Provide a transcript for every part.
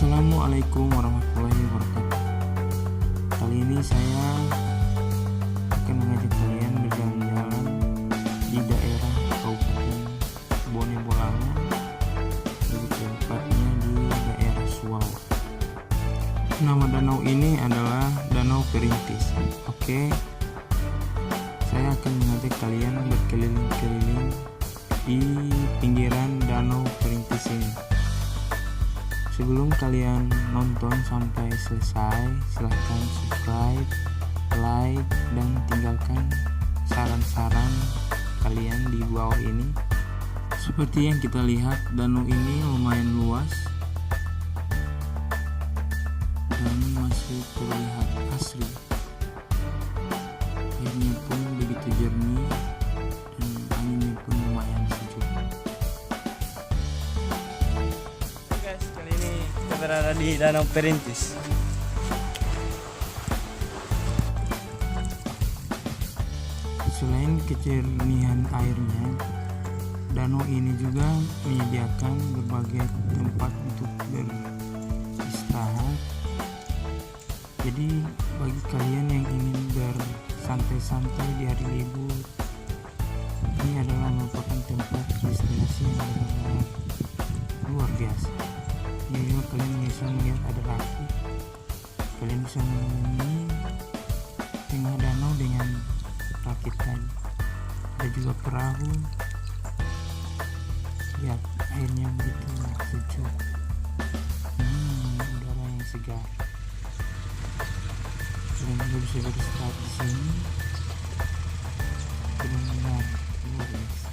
Assalamualaikum warahmatullahi wabarakatuh. Kali ini saya akan mengajak kalian berjalan-jalan di daerah Kabupaten Bone Bolango, lebih tepatnya di daerah Suau. Nama danau ini adalah Danau Perintis. Oke, saya akan mengajak kalian berkeliling-keliling di pinggiran Danau Perintis ini. Sebelum kalian nonton sampai selesai, silahkan subscribe, like, dan tinggalkan saran-saran kalian di bawah ini. Seperti yang kita lihat, danau ini lumayan luas dan masih terlihat asri. Airnya pun begitu jernih dan anginnya pun lumayan sejuk. Guys, kali ini kita berada di Danau Perintis. Selain kejernihan airnya, danau ini juga menyediakan berbagai tempat untuk beristirahat. Jadi bagi kalian yang ingin bersantai-santai di hari libur, ini adalah merupakan tempat destinasi yang benar-benar luar biasa. Ini juga kalian bisa melihat ada rafting. Kalian bisa mengunjungi tengah danau dengan rakitan. Ada juga perahu. Lihat airnya begitu sejuk. Udara yang segar. Kalian juga bisa beristirahat di sini. Benar-benar luar biasa.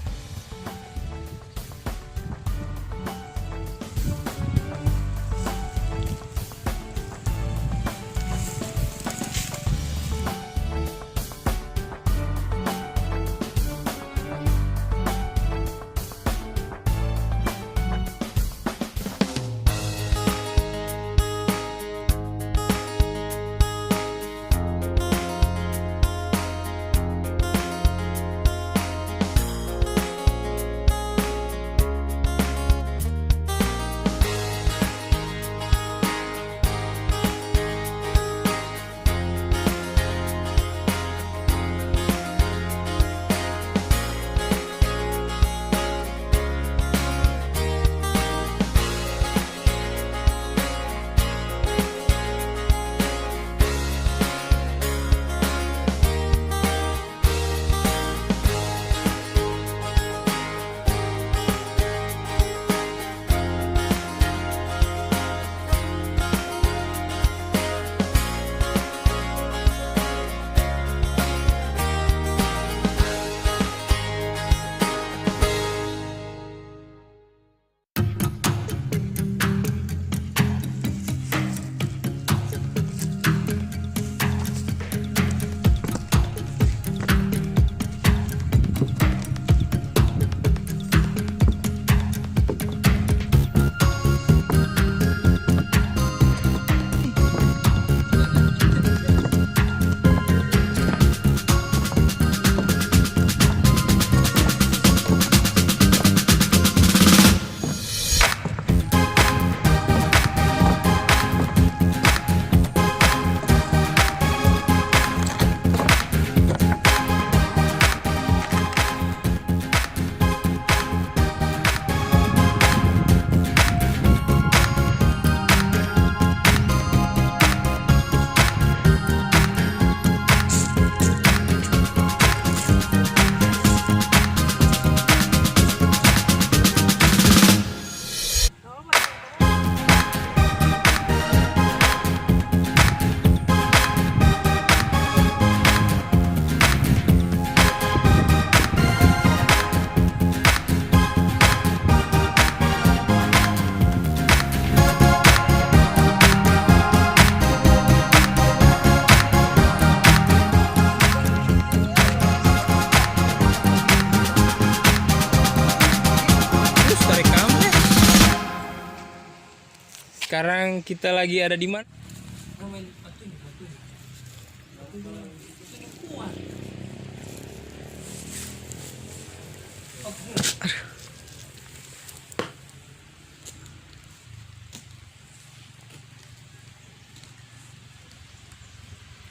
Sekarang kita lagi ada di mana?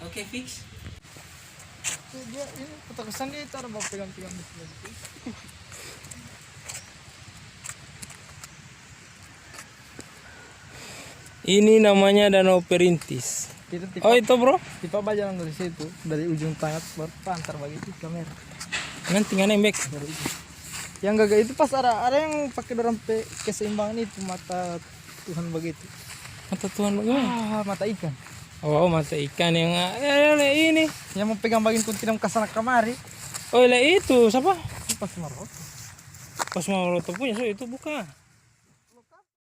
Oke, fix. Tuh, dia ini kesan dia taruh mau pegang-pegang di sini. Ini namanya Danau Perintis. Itu tipe, Oh, itu, Bro. tipe apa jalan dari situ, dari ujung tengah baru pantar begitu kamera. Nanti nembek. Dari itu. Yang gagak itu pas ada yang pakai dorong keseimbangan itu mata Tuhan begitu. Mata Tuhan bagaimana? Mata ikan. Oh, mata ikan yang ini. Yang mau pegang bagian kuntilam kesana kemari. Oh, itu siapa? Itu pas Maroto. Pas mau punya, so itu bukan.